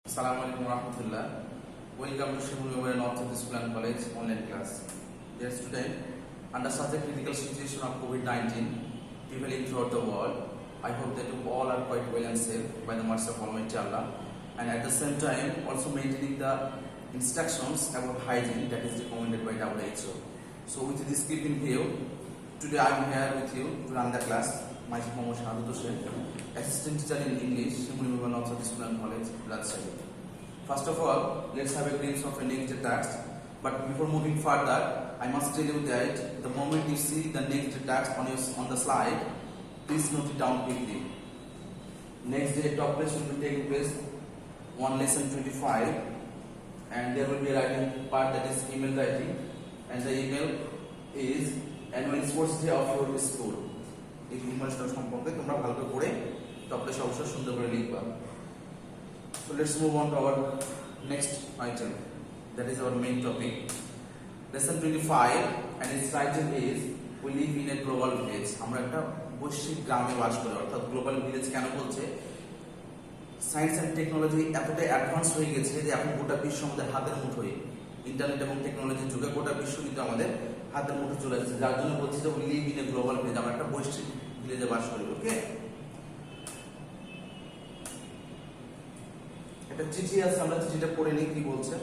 Assalamualaikum warahmatullah. Welcome to Shimul Memorial North School and College online class. Dear student, under such a critical situation of COVID-19 prevailing throughout the world, I hope that you all are quite well and safe by the mercy of Almighty Allah, and at the same time also maintaining the instructions about hygiene that is recommended by WHO. So with this keeping view, today I am here with you to run the class. Myself Mohammad Shahadut Hussain, Assistant Teacher in English, Shimul Memorial North School and College, Rajshahi. First of all, let's have a glimpse of a next text. But before moving further, I must tell you that the moment you see the next text on the slide, please note it down quickly. Next day, top place will be taking place on lesson 25, and there will be a writing part, that is email writing, and the email is annual sports day of your school. এই information সম্পর্কে তোমরা ভালো করে পড়ে topless অবশ্যই সুন্দর করে লিখবা। So let's move on to our next item, that is our main topic, lesson 25, and its title is we live in a global village. আমরা একটা বৈশ্বিক গ্রামে বাস করি, অর্থাৎ গ্লোবাল ভিলেজ কেন বলছে, সায়েন্স এন্ড টেকনোলজি এতটাই অ্যাডভান্স হয়ে গেছে যে এখন গোটা বিশ্ব আমাদের হাতের মুঠোয়, ইন্টারনেট এবং টেকনোলজির যুগে গোটা বিশ্ব কিন্তু আমাদের হাতের মুঠো চলে আসছে, যার জন্য বলছি যে we live in a global village, আমরা একটা বৈশ্বিক ভিলেজে বাস করি। ওকে, একটা চিঠি আছে, আমরা চিঠিটা পড়ে নিই কি বলছে।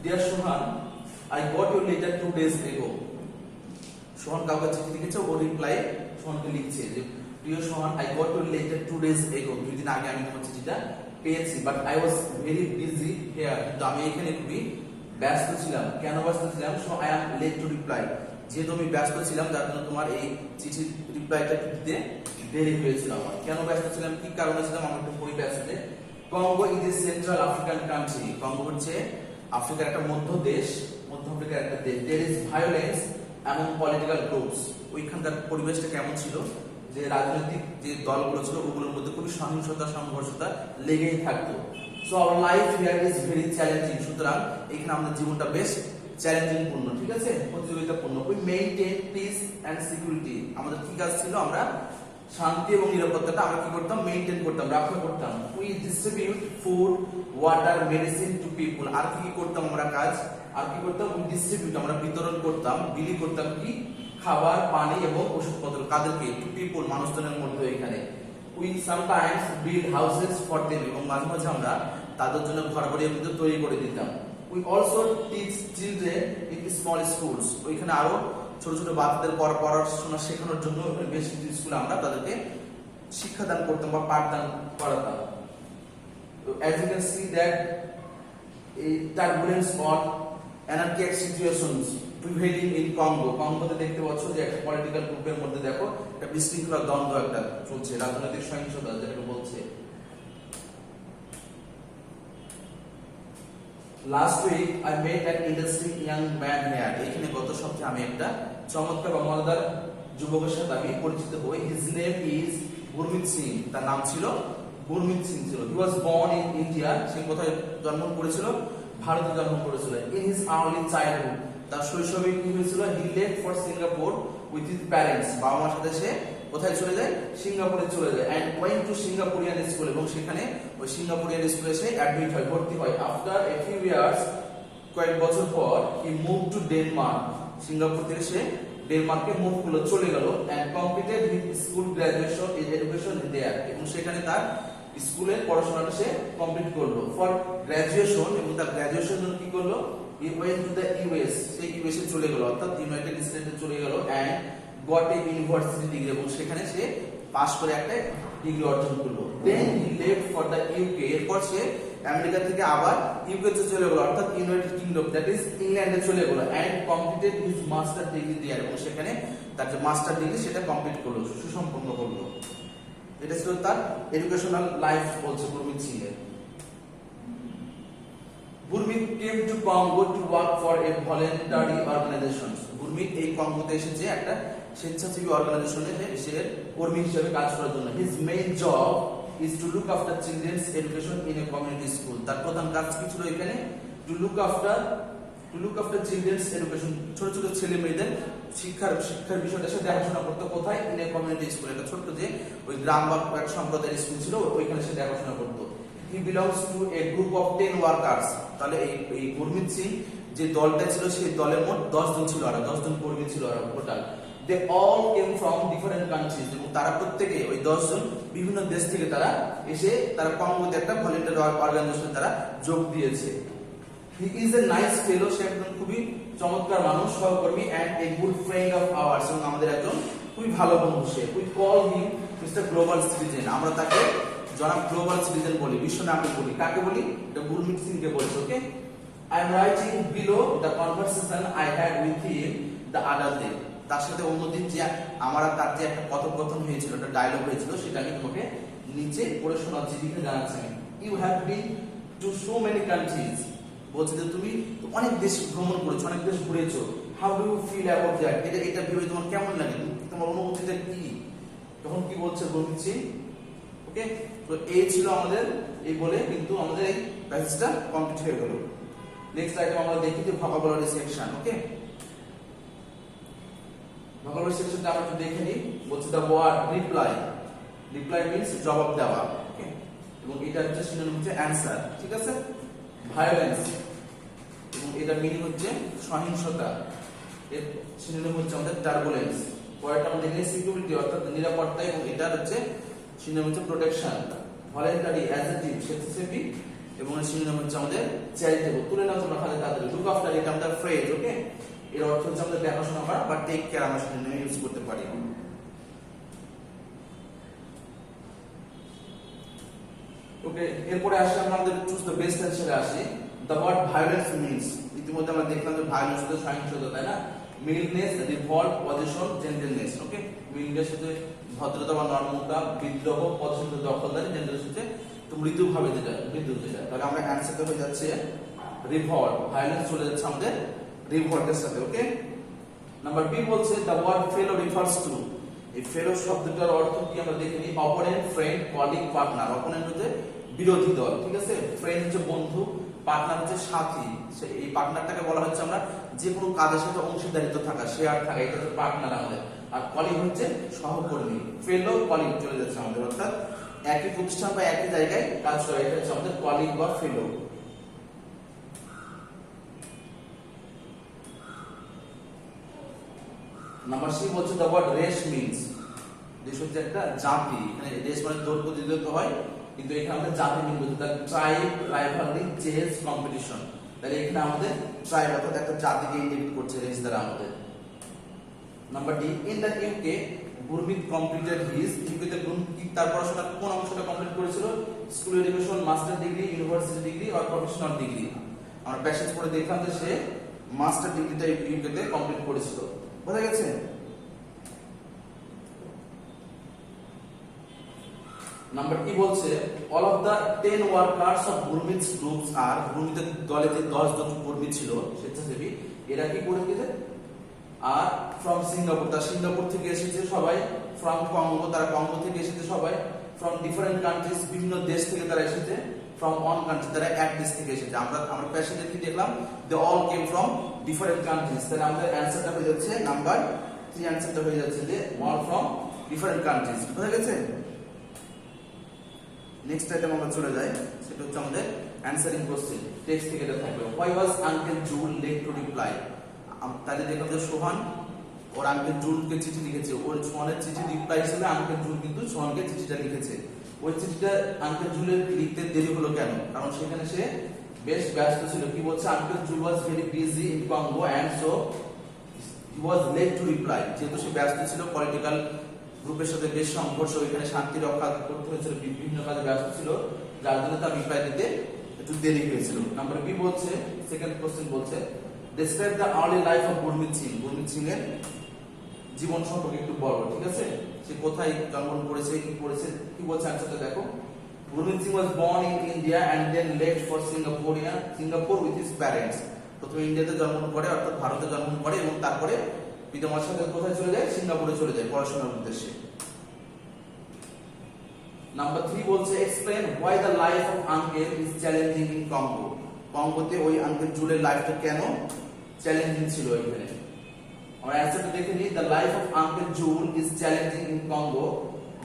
Dear Sohan, I got your letter 2 days ago. Sohan কাউকে চিঠি লিখেছে, ও রিপ্লাই সোহানকে লিখছে যে প্রিয় Sohan, I got your letter 2 days ago. 2 দিন আগে আমি তোমার চিঠিটা পেয়েছি, but I was very busy here. কিন্তু আমি এখানে খুবই ব্যস্ত ছিলাম। কেন ব্যস্ত ছিলাম? So I am late to reply. যেহেতু আমি ব্যস্ত ছিলাম, যার জন্য তোমার এই চিঠির রিপ্লাইটা দিতে দেরি হয়েছিল আমার। কেন ব্যস্ত ছিলাম, কি কারণে ছিলাম, আমার একটু পড়ি প্যাসেজে। Congo is a central African country. Congo হচ্ছে আফ্রিকার একটা মধ্য দেশ, মধ্য আফ্রিকার একটা দেশ। There is violence among political groups. ওইখানকার পরিবেশটা কেমন ছিল, যে রাজনৈতিক যে দলগুলো ছিল ওগুলোর মধ্যে খুবই সহিংসতা সংঘর্ষতা লেগেই থাকতো। So our life here is very challenging. সুতরাং এখানে আমাদের জীবনটা বেশ চ্যালেঞ্জিং পূর্ণ, ঠিক আছে, প্রতিযোগিতাপূর্ণ। We maintain peace and security. আমাদের কি কাজ ছিল, আমরা শান্তি এবং নিরাপত্তাটা আমরা কি করতাম, মেইনটেইন করতাম, রক্ষা করতাম। We distribute food, water, medicine to people. আর কি করতাম আমরা কাজ, আর কি করতাম, উই ডিস্ট্রিবিউট, আমরা বিতরণ করতাম, বিলি করতাম কি, খাবার, পানি এবং ওষুধপত্র। কাদেরকে? টু পিপল, মানুষজনের মধ্যে। এখানে we sometimes build houses for them, এবং মাঝে মাঝে আমরা তাদের জন্য ঘরবাড়ি কিন্তু তৈরি করে দিতাম। We also teach children in small schools. ওইখানে আরো ছোট ছোট বাচ্চাদের পড়াশোনা শেখানোর জন্য বেশ কিছু স্কুলে আমরা তাদেরকে শিক্ষাদান করতাম বা পাঠদান করাতাম। As you can see that a turbulence or anarchic situations prevailing in Congo. কঙ্গোতে দেখতে পাচ্ছ যে একটা পলিটিক্যাল গ্রুপের মধ্যে দেখো একটা বিশৃঙ্খলা দ্বন্দ্ব একটা চলছে, রাজনৈতিক সহিংসতা যেটাকে বলছে। Last week I met an interesting young man here. এখানে গত সপ্তাহে আমি একটা চমৎকার বা মজাদার যুবকের সাথে আমি পরিচিত হই। His name is Gurmit Singh. তার নাম ছিল গুরমিত সিং ছিল। He was born in India. সে কোথায় জন্মগ্রহণ করেছিল? ভারতে জন্মগ্রহণ করেছিল। ইন হিজ আর্লি চাইল্ডহুড, তার শৈশবে কি হয়েছিল, he left for Singapore with his parents. বাবা মার সাথে সে কোথায় চলে যায়? সিঙ্গাপুরে চলে যায়। And went to Singaporean school, এবং সেখানে ওই সিঙ্গাপুরিয়ান স্কুলে সে অ্যাডমিট হয়, ভর্তি হয়। আফটার এ ফিউ ইয়ার্স, কয়েক বছর পর, he move to Denmark. Singapore থেকে সে ডেনমার্কে মুভ করলো, চলে গেল। And completed his school graduation in education there, এবং সেখানে তার স্কুলের পড়াশোনাটা সে কমপ্লিট করলো। ফর গ্রাজুয়েশন, এবং তার গ্রাজুয়েশন জন্য কি করলো, he went to the US. সে ইউএসএ চলে গেল, অর্থাৎ ইউনাইটেড স্টেটসে চলে গেল। And got a university degree, এবং সেখানে সে পাস করে একটা ডিগ্রি অর্জন করলো। Then he left for the UK. এরপর সে আমেরিকা থেকে আবার ইউকে তে চলে গেল, অর্থাৎ ইউনাইটেড কিংডম, দ্যাট ইজ ইংল্যান্ডে চলে গেল। And completed his master degree there, এবং সেখানে তার যে মাস্টার ডিগ্রি সেটা কমপ্লিট করলো, সুসম্পন্ন করলো। এটা ছিল তার এডুকেশনাল লাইফ বলছে গুরমিত সিং এর। Gurmit came to Congo to work for a voluntary organisation. Gurmit এই কঙ্গোতে এসেছে একটা স্বেচ্ছাসেবী অর্গানাইজেশনে সে কর্মী হিসেবে কাজ করার জন্য। His main job is to look after children's education in a community school. তার প্রধান কাজ কি ছিল এখানে? To look after children's education, ছোট ছোট ছেলে মেয়েদের শিক্ষার বিষয়টা সে দেখাশোনা করতো। কোথায়? ইন এ কমিউনিটি স্কুল, একটা ছোট্ট যে ওই গ্রাম বা এক সম্প্রদায়ের স্কুল ছিল, ওইখানে সে দেখাশোনা করতো। হি belongs to A group of 10 workers. তাহলে এই গুরমিত সিং যে দলটা ছিল সেই দলের মোট 10 জন ছিল, আর 10 জন কর্মী ছিল আর total. They all came from different countries, এবং তারা প্রত্যেকে ওই 10 জন বিভিন্ন দেশ থেকে তারা এসে তারা কঙ্গোতে একটা ভলেন্টিয়ার অর্গানাইজেশনে তারা যোগ দিয়েছে। হি ইজ এ নাইস ফেলো, সে একজন খুবই চমৎকার মানুষ, সহকর্মী, and a good friend of ours, এবং আমাদের একজন খুবই ভালো বন্ধু সে। We call him mister global citizen, আমরা তাকে জনাব গ্লোবাল সিটিজেন বলি, বিশ্ব নাগরিক বলি। কাকে বলি? এটা গুরমিত সিং কে বলছে। Okay, I am writing below the conversation I had with him the other day. তার সাথে অন্যদিন যে আমার তার যে একটা কথোপকথন হয়েছিল, একটা ডায়লগ হয়েছিল, সেটা আমি তোমাকে নিচে পড়ে শোনাচ্ছি, লিখে জানাচ্ছি আমি। You have been to so many countries, বলছে যে তুমি অনেক দেশ ভ্রমণ করেছো, অনেক দেশ ঘুরেছো। How do you feel about that? এটা ভেবে তোমার কেমন লাগে, তোমার অনুভূতিটা কি? তখন কি বলছে গুরমিত সিং? ওকে, তো এই ছিল আমাদের এই বলে কিন্তু আমাদের এই প্যাসেজটা কমপ্লিট হয়ে গেল। নেক্সট আইটেম আমরা দেখি যে ভোকাবুলারি সেকশন। ওকে, ভোকাবুলারি সেকশনটা আমরা একটু দেখে নিই। বলছে the word reply, reply means জবাব দেওয়া। ওকে, এবং এটা হচ্ছে সিনোনিম হচ্ছে অ্যানসার, ঠিক আছে। ভায়োলেন্স, এবং এটা মিনিং হচ্ছে সহিংসতা, এর সিনোনিম হচ্ছে আমাদের টার্বুলেন্স। পরেরটা আমরা দেখি সিকিউরিটি অর্থাৎ নিরাপত্তা, এবং এটা হচ্ছে সিনোনিম হচ্ছে প্রোটেকশন। ভলান্টারি অ্যাডজেক্টিভ স্বেচ্ছাসেবী, এবং এর সিনোনিম হচ্ছে আমাদের চ্যারিটেবল। তুলে নাও তোমরা খালি তাড়াতাড়ি। লুক আফটার, এটা আমাদের ফ্রেজ। ওকে, এর অর্থ হচ্ছে আমাদের দেখাশোনা করা বা টেক কেয়ার, আমরা সিনোনিম ইউজ করতে পারি। ওকে, এরপরে আসি আমরা আমাদের চুজ দ্য বেস্ট অ্যানসারে আসি। দ্য ওয়ার্ড ভায়োলেন্স মিন্স, ইতিমধ্যে আমরা দেখলাম যে ভায়োলেন্স হচ্ছে সহিংসতা, তাই না। মিল্ডনেস, রিভল্ট, পজিশন, জেন্টলনেস। ওকে, মিল্ডনেস হচ্ছে ভদ্রতা বা নরমতা, বিদ্রোহ, পজিশন হচ্ছে দখলদারি, জেন্টলনেস হচ্ছে তো মৃদুভাবে যেটা, মৃদু যেটা। তাহলে আমরা অ্যানসারটা হয়ে যাচ্ছে রিভল্ট, ভায়োলেন্স চলে যাচ্ছে আমাদের রিভল্টের সাথে। ওকে, নাম্বার বি বলছে the word fellow refers to, এই ফেলো শব্দটার অর্থ কি আমরা দেখে নিই। Opponent, friend, colleague, partner. Opponent হচ্ছে বিরোধী দল, ঠিক আছে। ফ্রেন্ড হচ্ছে বন্ধু, পার্টনার হচ্ছে সাথী। এই পার্টনারটাকে বলা হচ্ছে আমরা যে কোনো কাজের সাথে অংশীদারিত্ব থাকা, শেয়ার থাকা, এটা হচ্ছে পার্টনার আমাদের। আর কলিগ হচ্ছে সহকর্মী। ফেলো, কলিগ চলে যাচ্ছে আমাদের, অর্থাৎ একই প্রতিষ্ঠান বা একই জায়গায় কাজ করে, এটা হচ্ছে আমাদের কলিগ বা ফেলো। নাম্বার সি বলছে the word race means, race হচ্ছে একটা জাতি। এখানে রেস মানে দৌড় প্রতিযোগিতা হয়, কিন্তু এখানে আমাদের জাতি মিন বলছে the tribe, rivalry, chase, competition. তাহলে এখানে আমাদের ট্রাইব অর্থাৎ একটা জাতিকে ইন্ডিকেট করছে রেস দ্বারা আমাদের। Number D, in the UK Gurmit completed his, ইউকেতে গুরমিত তার পড়াশোনার কোন অংশটা কমপ্লিট করেছিল? School education, master degree, university degree or professional degree. আমরা প্যাসেজ পড়ে দেখলাম যে সে মাস্টার ডিগ্রিটা ইউকেতে কমপ্লিট করেছিল। বোঝা গেছে? নাম্বার কি বলছে all of the 10 workers of Gurmit's groups আর, গুরমিতের দলে যে 10 জন কর্মী ছিল স্বেচ্ছাসেবী, এরা কি করে গেছে? আর ফ্রম সিঙ্গাপুর, তারা সিঙ্গাপুর থেকে এসেছে সবাই। ফ্রম কঙ্গো, তারা কঙ্গো থেকে এসেছে সবাই। ফ্রম ডিফারেন্ট কান্ট্রিজ, বিভিন্ন দেশ থেকে তারা এসেছে। ফ্রম ওয়ান কান্ট্রি, তারা এক দেশ থেকে এসেছে। আমরা প্যাসেজে কি দেখলাম? They all came from different countries. তাহলে আমাদের অ্যানসারটা হয়ে যাচ্ছে নাম্বার 3, অ্যানসারটা হয়ে যাচ্ছে যে অল ফ্রম ডিফারেন্ট কান্ট্রিজ। বুঝা গেছে? নেক্সট আইটেম আমরা চলে যাই, সেটা হচ্ছে আমাদের অ্যানসারিং কোশ্চেন। টেক্সট থেকে এটা থাকবে why was uncle Jules late to reply. তাহলে দেখলাম যে সোহান ওর আঙ্কেল জুলকে চিঠি লিখেছে, ওর সোহানের চিঠি রিপ্লাই হিসেবে আঙ্কেল জুল কিন্তু সোহানকে চিঠিটা লিখেছে। ওই চিঠিটা আঙ্কেল জুলের লিখতে দেরি হলো কেন? কারণ সেখানে সে বেশ ব্যস্ত ছিল। কি বলছে? Uncle Jules was very busy in Congo and so he was late to reply. যেহেতু সে ব্যস্ত ছিল, পলিটিক্যাল গ্রুপের সাথে বেশ সংঘর্ষ, এখানে শান্তি রক্ষা করতে হয়েছিল, বিভিন্ন কাজে ব্যস্ত ছিল, যার জন্য তার রিপ্লাই দিতে একটু দেরি হয়েছিল। নাম্বার বি বলছে, সেকেন্ড কোশ্চেন বলছে describe the early life of Gurmit Singh. Gurmit Singh এর জীবন সম্পর্কে একটু বলো, ঠিক আছে। সে কোথায় জন্মগ্রহণ করেছে, কি করেছে, কি বলছে অ্যানসারটা দেখো। Gurmit Singh was born in India and then left for Singapore with his parents. প্রথমে ইন্ডিয়াতে জন্মগ্রহণ করে, অর্থাৎ ভারতে জন্মগ্রহণ করে, এবং তারপরে পিতামাতার সাথে কোথায় চলে যায়? সিঙ্গাপুরে চলে যায় পড়াশোনার উদ্দেশ্যে। নাম্বার 3 বলছে explain why the life of uncle is challenging in Congo. কঙ্গোতে ওই আঙ্কেল জুলের লাইফটা কেন চ্যালেঞ্জিং ছিল এখানে? আমরা অ্যানসারটা দেখে নিই। The life of uncle Jules is challenging in Congo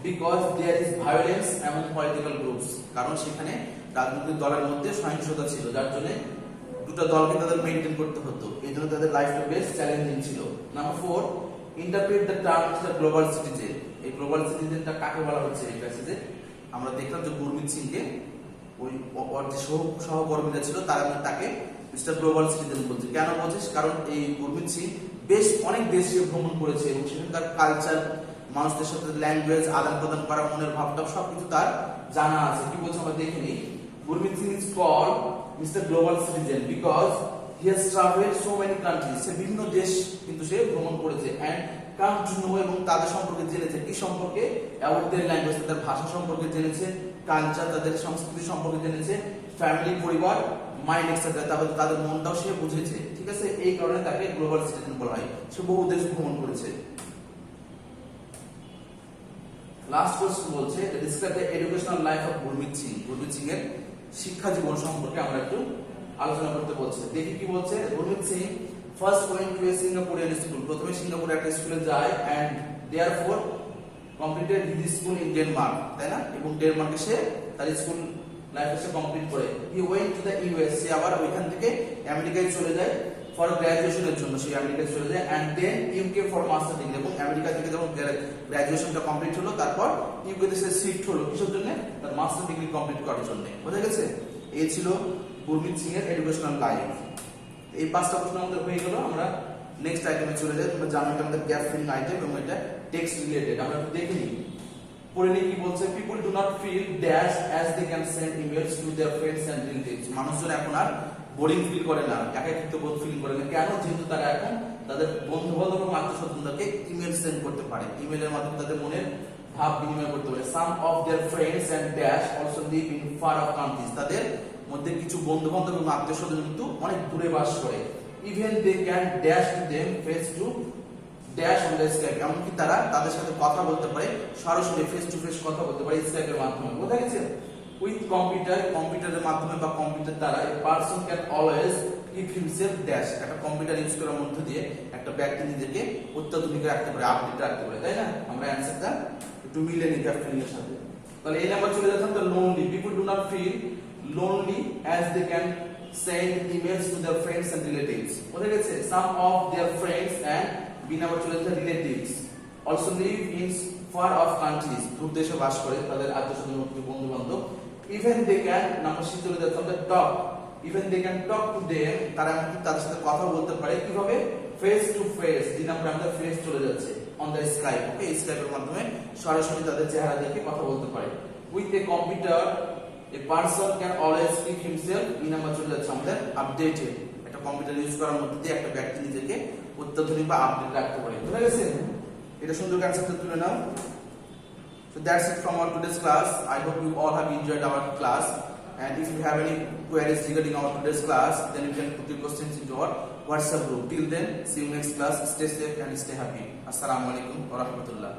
because there is violence among political groups. কারণ সেখানে রাজনৈতিক দলের মধ্যে সহিংসতা ছিল, যার জন্য দুটো দলকে তাদের মেইনটেইন করতে হতো, এই জন্য তাদের লাইফটা বেশ চ্যালেঞ্জিং ছিল। Number 4, interpret the term global citizen. এই গ্লোবাল সিটিজেনটা কাকে বলা হচ্ছে এই প্যাসেজে? আমরা দেখলাম যে গুরমিত সিংকে ওই ওর যে সহকর্মীরা ছিল তারা তাকে মিস্টার গ্লোবাল সিটিজেন বলছে। কেন বলছিস? কারণ এই গুরমিত সিং বেশ অনেক দেশে ভ্রমণ করেছে এবং সেখানকার কালচার, মানুষদের সাথে ল্যাঙ্গুয়েজ আদান প্রদান করা, মনের ভাবটা সবকিছু তার জানা আছে। কি বলছে আমরা দেখে নিই। Gurmit Singh is called mister global citizen because he has travelled so many countries. সে বিভিন্ন দেশ কিন্তু সে ভ্রমণ করেছে এন্ড কাম টু নো, এবং তাদের সম্পর্কে জেনেছে। কি সম্পর্কে? অ্যাবাউট দেয়ার ল্যাঙ্গুয়েজ, তাদের ভাষা সম্পর্কে জেনেছে, কালচার, তাদের সংস্কৃতি সম্পর্কে জেনেছে, ফ্যামিলি, পরিবার, মাইন্ড এক্সেট্রা, তারপরে তাদের মনটাও সে বুঝেছে। ঠিক আছে, এই কারণে তাকে গ্লোবাল সিটিজেন বলা হয়। সে বহু দেশ ভ্রমণ করেছে। লাস্ট কোশ্চেন বলছে describe the educational life of Gurmit Singh. Gurmit Singh এর শিক্ষা জীবন সম্পর্কে আমরা একটু আলোচনা করতে বলছে। দেখি কি বলছে। Gurmit Singh first went to a Singaporean school. প্রথমে সিঙ্গাপুরে একটা স্কুলে যায় and therefore completed his school in Denmark, তাই না? এবং ডেনমার্কে সে তার স্কুল লাইফ সে কমপ্লিট করে। He went to the US. সে আবার ওইখান থেকে আমেরিকায় চলে যায় ফর গ্র্যাজুয়েশনের জন্য। সে আমেরিকায় চলে যায় and then UK for master degree. এবং আমেরিকা থেকে যখন গ্র্যাজুয়েশনটা কমপ্লিট হলো, তারপর ইউকেতে সে শিফট হলো কিসের জন্য? তার মাস্টার ডিগ্রি কমপ্লিট করার জন্য। বোঝা গেছে? এই ছিল গুরমিত সিং এর এডুকেশনাল লাইফ। এই 5টা প্রশ্ন আমাদের হয়ে গেল। আমরা নেক্সট আইটেমে চলে যাই। তোমরা জানো এটা আমাদের গ্যাপ ফিলিং আইটেম এবং এটা টেক্সট রিলেটেড। আমরা একটু দেখে নিই। পড়ে নিই কি বলছে। People do not feel dash as they can send emails to their friends and relatives. মানুষজন এখন আর বোরিং ফিল করে না, একাকিত্ব বোধ ফিল করে না। কেন? যেহেতু তারা এখন তাদের বন্ধু বান্ধব এবং আত্মীয়স্বজনদেরকে ইমেল সেন্ড করতে পারে, ইমেলের মাধ্যমে তাদের মনের ভাব বিনিময় করতে পারে। Some of their friends and dash also live in far off countries. তাদের মধ্যে কিছু বন্ধু বান্ধব এবং আত্মীয়স্বজন কিন্তু অনেক দূরে বাস করে। Even they can dash to them face to dash on the Skype. এমনকি তারা তাদের সাথে কথা বলতে পারে, সরাসরি ফেস টু ফেস কথা বলতে পারে স্কাইপের মাধ্যমে। বোঝা গেছে? উইথ কম্পিউটার, কম্পিউটারের মাধ্যমে বা কম্পিউটার দ্বারা a person can always keep himself dash. একটা কম্পিউটার ইউজ করার মধ্য দিয়ে একটা ব্যক্তি নিজেকে অত্যাধুনিক রাখতে পারে, আপডেট রাখতে পারে, তাই না? আমরা অ্যানসারটা একটু মিলে নিই গ্যাপ ফিলিং এর সাথে। তাহলে এই নাম্বার চলে যাচ্ছেন তো lonely. People do not feel lonely as they can send emails to their friends and relatives. বোঝা গেছে? Some of their friends and B number চলে যাচ্ছে relatives also live in far off countries. দূর দেশে বাস করে তাদের আত্মীয়স্বজন, বন্ধু বান্ধব। Even they can, number C চলে যাচ্ছে আমাদের talk. Even they can talk to them. তারা এমনকি তাদের সাথে কথা বলতে পারে কিভাবে? Face to face. দুই নাম্বার আমাদের ফেস চলে যাচ্ছে অন দ্য স্কাইপ। ওকে, স্কাইপের মাধ্যমে সরাসরি তাদের চেহারা দেখে কথা বলতে পারে। With a computer a person can always keep himself in number চলে যাচ্ছে আমাদের আপডেটেড। একটা কম্পিউটার ইউজ করার মধ্যে দিয়ে একটা ব্যক্তি নিজেকে অত্যাধুনিক বা আপডেট রাখতে পারে। বুঝা গেছে? এটা সুন্দর অ্যানসারটা তুলে নাও। So that's it from our today's class. I hope you all have enjoyed our class, and if you have any queries regarding our today's class, then you can put your questions into our WhatsApp group. Till then, see you next class. Stay safe and stay happy. Assalamu alaikum wa rahmatullah.